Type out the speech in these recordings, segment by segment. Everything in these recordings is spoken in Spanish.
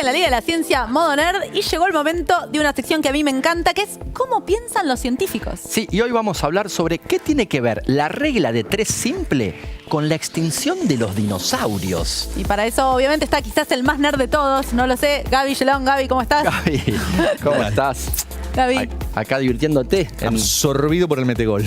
en la Liga de la Ciencia Modo Nerd y llegó el momento de una sección que a mí me encanta, que es ¿cómo piensan los científicos? Sí, y hoy vamos a hablar sobre qué tiene que ver la regla de 3 simple con la extinción de los dinosaurios. Y para eso obviamente está quizás el más nerd de todos, no lo sé, Gaby Gelón. Gaby, ¿cómo estás? Gaby, ¿cómo estás? Gaby. Acá divirtiéndote. Absorbido por el metegol.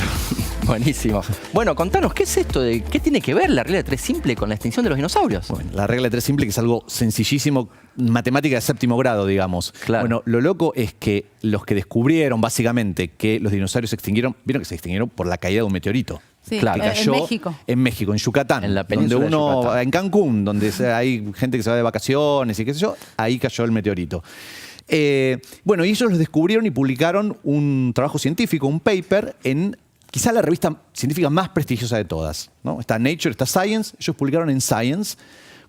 Buenísimo. Bueno, contanos, ¿qué es esto de qué tiene que ver la regla de 3 simple con la extinción de los dinosaurios? Bueno, la regla de 3 simple, que es algo sencillísimo, matemática de séptimo grado, digamos. Claro. Bueno, lo loco es que los que descubrieron básicamente que los dinosaurios se extinguieron, vieron que se extinguieron por la caída de un meteorito. Sí, Claro. Que cayó en México. En México, en Yucatán. En la península donde de uno, Yucatán. en Cancún, donde hay gente que se va de vacaciones y qué sé yo, ahí cayó el meteorito. Bueno, y ellos los descubrieron y publicaron un trabajo científico, un paper, en quizá la revista científica más prestigiosa de todas, ¿no? Está Nature, está Science. Ellos publicaron en Science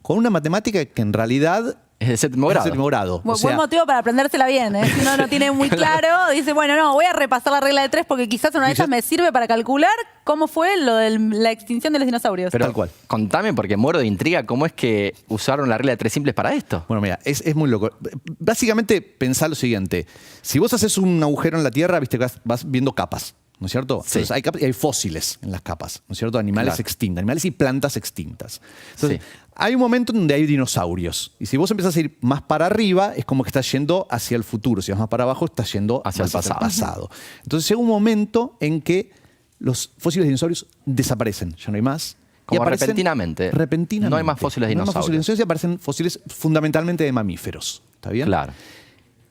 con una matemática que en realidad Es de séptimo es de grado. séptimo grado. Buen motivo para aprendérsela bien, ¿eh? Si uno no tiene muy claro, dice, bueno, no, voy a repasar la regla de 3 porque quizás una de ellas me sirve para calcular cómo fue lo de la extinción de los dinosaurios. Pero Tal cual. contame, porque muero de intriga, ¿cómo es que usaron la regla de 3 simples para esto? Bueno, mira, es muy loco. Básicamente, pensá lo siguiente. Si vos haces un agujero en la Tierra, viste que vas viendo capas, ¿no es cierto? Sí. Entonces, hay capas y hay fósiles en las capas, ¿no es cierto? Animales Claro. extintos, animales y plantas extintas. Entonces, Sí. hay un momento donde hay dinosaurios. Y si vos empezás a ir más para arriba, es como que estás yendo hacia el futuro. Si vas más para abajo, estás yendo Hacia el pasado. Entonces, llega un momento en que los fósiles de dinosaurios desaparecen. Ya no hay más. Como Y aparecen repentinamente. Repentinamente. No hay más fósiles de No hay más dinosaurios. fósiles de dinosaurios y aparecen fósiles fundamentalmente de mamíferos. ¿Está bien? Claro.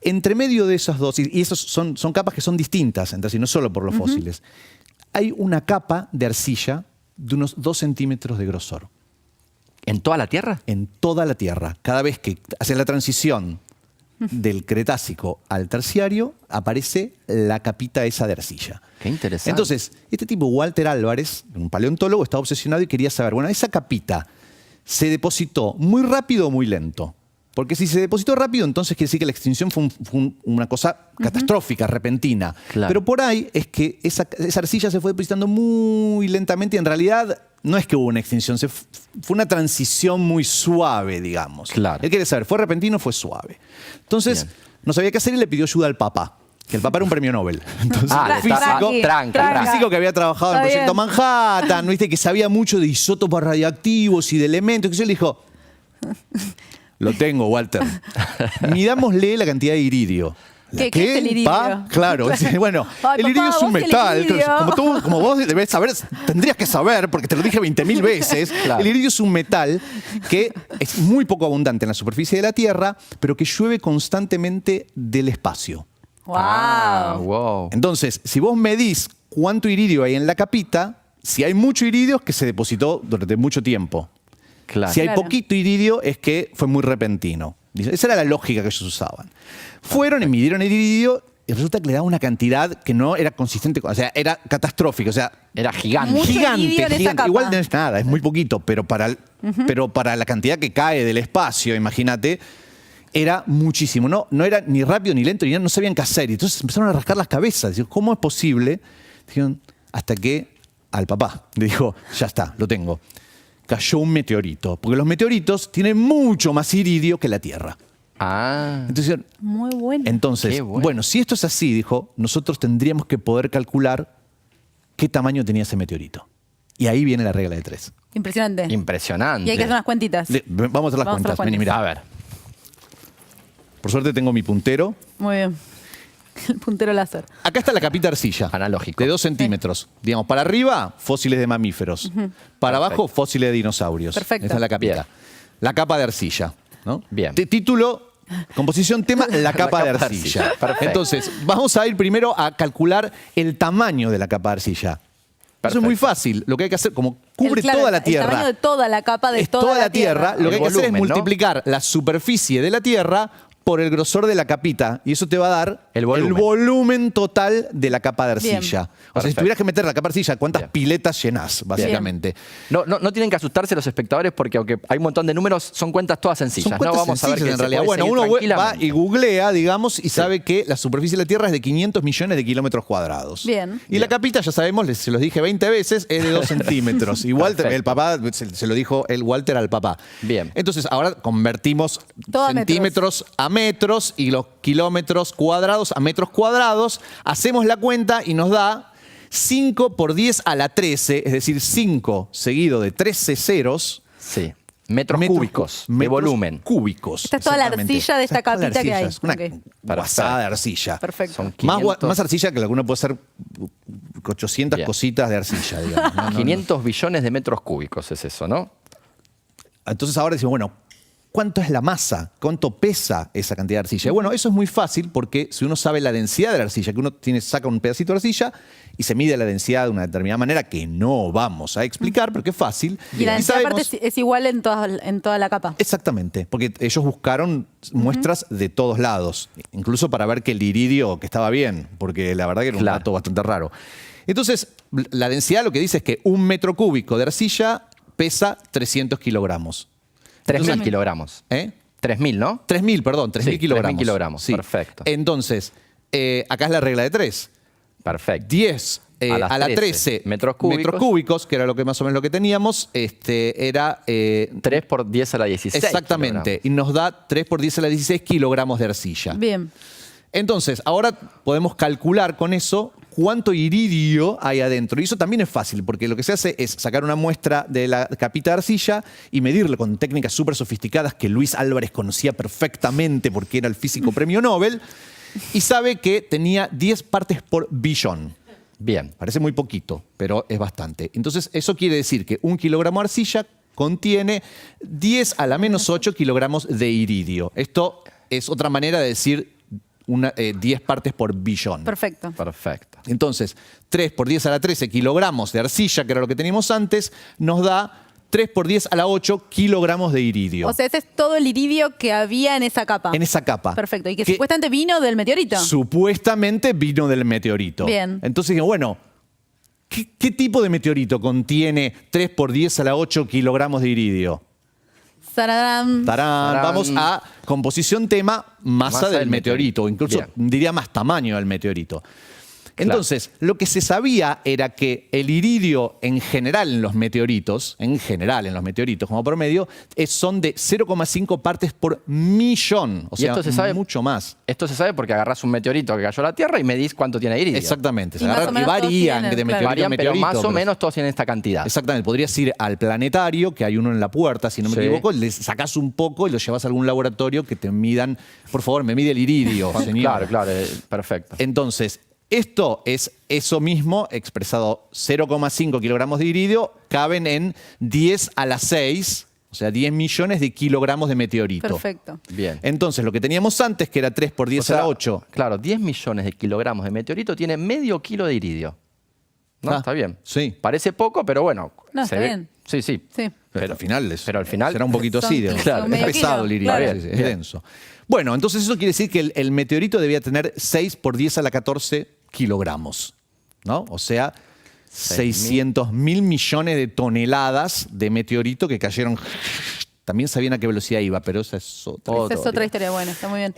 Entre medio de esas dos, y esas son capas que son distintas entre sí, no solo por los fósiles, hay una capa de arcilla de unos 2 centímetros de grosor ¿En toda la Tierra? en toda la Tierra. Cada vez que hace la transición del Cretácico al Terciario, aparece la capita esa de arcilla. Qué interesante. Entonces, este tipo, Walter Álvarez, un paleontólogo, estaba obsesionado y quería saber, bueno, esa capita se depositó muy rápido o muy lento. Porque si se depositó rápido, entonces quiere decir que la extinción fue una cosa catastrófica, repentina. Claro. Pero por ahí es que esa arcilla se fue depositando muy lentamente y en realidad no es que hubo una extinción, fue una transición muy suave, digamos. Claro. Él quiere saber, ¿fue repentino o fue suave? Entonces, Bien. no sabía qué hacer y le pidió ayuda al Papa. Que el Papa era un premio Nobel. Entonces, Ah, un físico, tranca. un físico que había trabajado en el Está proyecto bien. Manhattan, ¿viste? Que sabía mucho de isótopos radioactivos y de elementos. Que yo le dijo, lo tengo, Walter. Midámosle la cantidad de iridio. ¿Qué es el iridio? Pa? Claro, bueno, Ay, el iridio papá, es un vos el metal. iridio. Entonces, como vos debes saber, tendrías que saber, porque te lo dije 20.000 veces, Claro. el iridio es un metal que es muy poco abundante en la superficie de la Tierra, pero que llueve constantemente del espacio. ¡Wow! Ah, wow. Entonces, si vos medís cuánto iridio hay en la capita, si hay mucho iridio es que se depositó durante mucho tiempo. Claro. Si hay Claro. poquito iridio es que fue muy repentino. Esa era la lógica que ellos usaban. Fueron y midieron el iridio y resulta que le daba una cantidad que no era consistente, o sea, era catastrófica, o sea, Era gigante. Mucho gigante, iridio en esa gigante. capa. Igual no es nada, es muy poquito, pero para la cantidad que cae del espacio, imagínate, era muchísimo. No era ni rápido ni lento, ni nada, no sabían qué hacer. Y entonces empezaron a rascar las cabezas. Dijeron, ¿cómo es posible? Dijeron, hasta que al papá le dijo, ya está, lo tengo. Cayó un meteorito, porque los meteoritos tienen mucho más iridio que la Tierra. Ah. Entonces, Muy bueno. entonces, Qué bueno. bueno, si esto es así, dijo, nosotros tendríamos que poder calcular qué tamaño tenía ese meteorito. Y ahí viene la regla de 3. Impresionante. Impresionante. Y hay que hacer unas cuentitas. Vamos a hacer las Vamos a hacer cuentas. Vení, las mirá. A ver. Por suerte tengo mi puntero. Muy bien. El puntero láser. Acá está la capita arcilla. Analógico. De 2 centímetros. Digamos, para arriba, fósiles de mamíferos. Para abajo, fósiles de dinosaurios. Perfecto. Esta es la capita. Bien. La capa de arcilla. ¿No? Bien. Título, composición, tema, la capa de arcilla. Perfecto. Entonces, vamos a ir primero a calcular el tamaño de la capa de arcilla. Eso es Perfecto. muy fácil. Lo que hay que hacer, como cubre Claro, toda la Tierra. El tamaño de toda la capa de es toda la Tierra. Lo que hay El que hacer es volumen, ¿no? multiplicar la superficie de la Tierra por el grosor de la capita. Y eso te va a dar El volumen. volumen total de la capa de arcilla. Bien. O sea, si Perfecto. tuvieras que meter la capa de arcilla, ¿cuántas Bien. piletas llenás, básicamente? No tienen que asustarse los espectadores porque aunque hay un montón de números, son cuentas todas sencillas. Son cuentas no vamos a ver sencillas que en se realidad. puede Bueno, seguir uno va tranquilamente. y googlea, digamos, y sabe que la superficie de la Tierra es de 500 millones de kilómetros cuadrados. Bien. Y la capita, ya sabemos, se los dije 20 veces, es de 2 centímetros. Igual Perfecto. el papá, se lo dijo el Walter al papá. Bien. Entonces, ahora convertimos Todo a centímetros a metros y los kilómetros cuadrados a metros cuadrados. Hacemos la cuenta y nos da 5 por 10 a la 13, es decir, 5 seguido de 13 ceros. Sí. Metros cúbicos de metros volumen. Cúbicos. Esta es toda la exactamente. arcilla de esta Esta es toda la capita que hay. arcilla, es una Ok. guasada de arcilla. Perfecto. Son Más, 500, más arcilla que la que uno puede hacer 800 Bien. cositas de arcilla, digamos. No, no, no. 500 billones de metros cúbicos es eso, ¿no? Entonces ahora decimos, bueno, ¿cuánto es la masa? ¿Cuánto pesa esa cantidad de arcilla? Y bueno, eso es muy fácil porque si uno sabe la densidad de la arcilla, que uno saca un pedacito de arcilla y se mide la densidad de una determinada manera que no vamos a explicar, pero que es fácil. Y la densidad sabemos- aparte es igual en toda la capa. Exactamente, porque ellos buscaron muestras de todos lados, incluso para ver que el iridio, que estaba bien, porque la verdad que era un Claro. dato bastante raro. Entonces, la densidad lo que dice es que 1 metro cúbico de arcilla pesa 300 kilogramos. 3.000 kilogramos. ¿Eh? 3.000, ¿no? 3.000, perdón, 3.000 Sí, kilogramos. 3.000 kilogramos, perfecto. Entonces, acá es la regla de 3. Perfecto. 10 A las a la 13 13 metros cúbicos. que era lo que más o menos lo que teníamos, era 3 por 10 a la 16. exactamente, y nos da 3 por 10 a la 16 kilogramos de arcilla. Bien. Entonces, ahora podemos calcular con eso cuánto iridio hay adentro. Y eso también es fácil, porque lo que se hace es sacar una muestra de la capita de arcilla y medirlo con técnicas súper sofisticadas que Luis Álvarez conocía perfectamente porque era el físico premio Nobel, y sabe que tenía 10 partes por billón. Bien. Parece muy poquito, pero es bastante. Entonces, eso quiere decir que 1 kilogramo de arcilla contiene 10 a la menos 8 kilogramos de iridio. Esto es otra manera de decir 10 partes por billón. Perfecto. Perfecto. Entonces, 3 por 10 a la 13 kilogramos de arcilla, que era lo que teníamos antes, nos da 3 por 10 a la 8 kilogramos de iridio. O sea, ese es todo el iridio que había en esa capa. en esa capa. Perfecto. Y que supuestamente vino del meteorito. Supuestamente vino del meteorito. Bien. Entonces, bueno, ¿qué tipo de meteorito contiene 3 por 10 a la 8 kilogramos de iridio? Sararán. Tarán. Tarán. Vamos a composición tema masa del meteorito, o incluso Bien. diría más tamaño del meteorito. Entonces, lo que se sabía era que el iridio en general en los meteoritos, como promedio, son de 0,5 partes por millón. O Y sea, esto se sabe- mucho más. Esto se sabe porque agarrás un meteorito que cayó a la Tierra y medís cuánto tiene iridio. Exactamente. Y más o menos todos varían tienen, de claro. meteorito Varían, a pero meteorito. más o pero- menos todos tienen esta cantidad. Exactamente, podrías ir al planetario, que hay uno en la puerta, si no me Sí. equivoco, le sacás un poco y lo llevas a algún laboratorio que te midan, por favor, me mide el iridio, señor. Claro, perfecto. Entonces, esto es eso mismo expresado 0,5 kilogramos de iridio, caben en 10 a la 6, o sea, 10 millones de kilogramos de meteorito. Perfecto. Bien. Entonces, lo que teníamos antes, que era 3 por 10 O sea, a la 8, Claro, 10 millones de kilogramos de meteorito tiene medio kilo de iridio. ¿No? Ah, Está bien. sí. Parece poco, pero bueno. No, está bien. Sí, sí. Sí. pero al final, Pero al final será un poquito son- así, son es medio pesado kilo, el iridio, claro. es denso. Bueno, entonces eso quiere decir que el meteorito debía tener 6 por 10 a la 14 kilogramos, ¿no? O sea, 600 mil millones de toneladas de meteorito que cayeron. También sabían a qué velocidad iba, pero esa es otra Esa historia. es otra historia buena, está muy bien.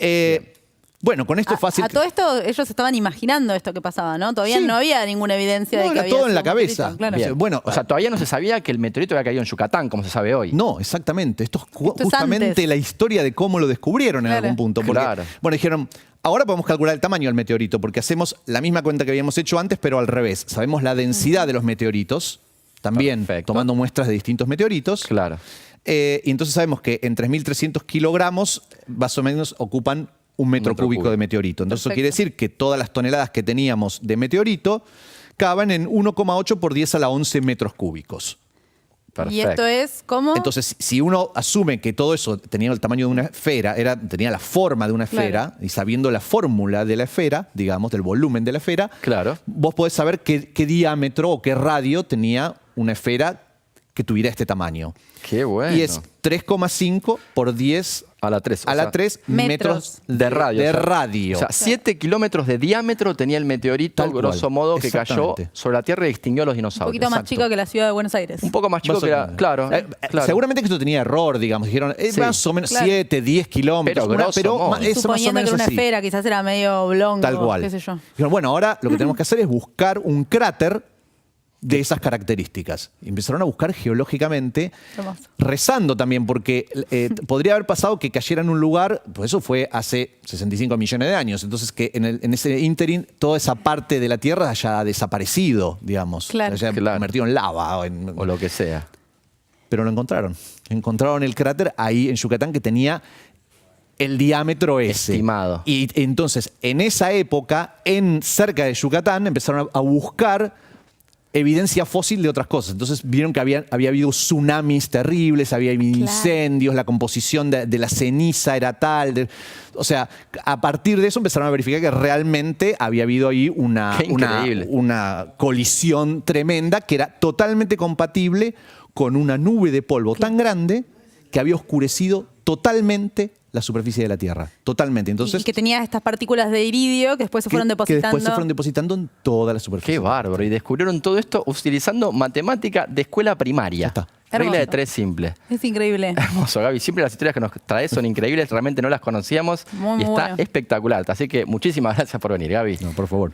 Bueno, con esto es fácil. A todo esto, ellos estaban imaginando esto que pasaba, ¿no? Todavía Sí. no había ninguna evidencia No, de que era había todo en sido la un cabeza. meteorito, claro. Bien. Bueno, O sea, todavía no se sabía que el meteorito había caído en Yucatán, como se sabe hoy. No, exactamente. Esto es Esto es justamente antes. la historia de cómo lo descubrieron en Claro. algún punto. Porque, Claro. bueno, dijeron, ahora podemos calcular el tamaño del meteorito, porque hacemos la misma cuenta que habíamos hecho antes, pero al revés. Sabemos la densidad de los meteoritos, también Perfecto. tomando muestras de distintos meteoritos. Claro. Y entonces sabemos que en 3.300 kilogramos, más o menos, ocupan un metro cúbico de meteorito. Entonces eso Perfecto. quiere decir que todas las toneladas que teníamos de meteorito caben en 1,8 por 10 a la 11 metros cúbicos. Perfecto. Y esto es como... Entonces, si uno asume que todo eso tenía el tamaño de una esfera, tenía la forma de una esfera, Claro. y sabiendo la fórmula de la esfera, digamos, del volumen de la esfera, Claro. vos podés saber qué diámetro o qué radio tenía una esfera que tuviera este tamaño. Qué bueno. Y es 3,5 por 10 a la 3. a la 3 metros de radio. De o sea, radio. O sea, 7 kilómetros de diámetro tenía el meteorito, Tal cual. grosso modo, que cayó Exactamente. sobre la Tierra y extinguió a los Un dinosaurios. poquito más Exacto. chico que la ciudad de Buenos Aires. Un poco más chico Más o que la... menos. Claro, claro. Seguramente que esto tenía error, digamos. Dijeron, Sí. más o menos Claro. 7, 10 kilómetros. Pero grosso modo. eso más o Suponiendo que menos era una así. esfera, quizás era medio oblongo, Tal cual. qué sé yo. Dijeron, bueno, ahora lo que tenemos que hacer es buscar un cráter de esas características. Y empezaron a buscar geológicamente, Hermoso. rezando también, porque podría haber pasado que cayera en un lugar, pues eso fue hace 65 millones de años, entonces que en ese ínterin toda esa parte de la Tierra haya desaparecido, digamos, Claro. se haya Claro. convertido en lava. O lo que sea. Pero lo encontraron. Encontraron el cráter ahí en Yucatán que tenía el diámetro ese. Estimado. Y entonces, en esa época, cerca de Yucatán, empezaron a buscar evidencia fósil de otras cosas. Entonces vieron que había habido tsunamis terribles, había habido incendios, la composición de la ceniza era tal. O sea, a partir de eso empezaron a verificar que realmente había habido ahí Qué increíble. una colisión tremenda que era totalmente compatible con una nube de polvo tan grande que había oscurecido totalmente la superficie de la Tierra. Totalmente. Entonces, Y que tenía estas partículas de iridio que después se fueron que depositando. después se fueron depositando en toda la superficie. Qué bárbaro. Y descubrieron todo esto utilizando matemática de escuela primaria. Ya está. Regla de Hermoso. 3 simple. Es increíble. Hermoso, Gaby. Siempre las historias que nos traes son increíbles. Realmente no las conocíamos. Muy, y muy está bueno. espectacular. Así que muchísimas gracias por venir, Gaby. No, por favor.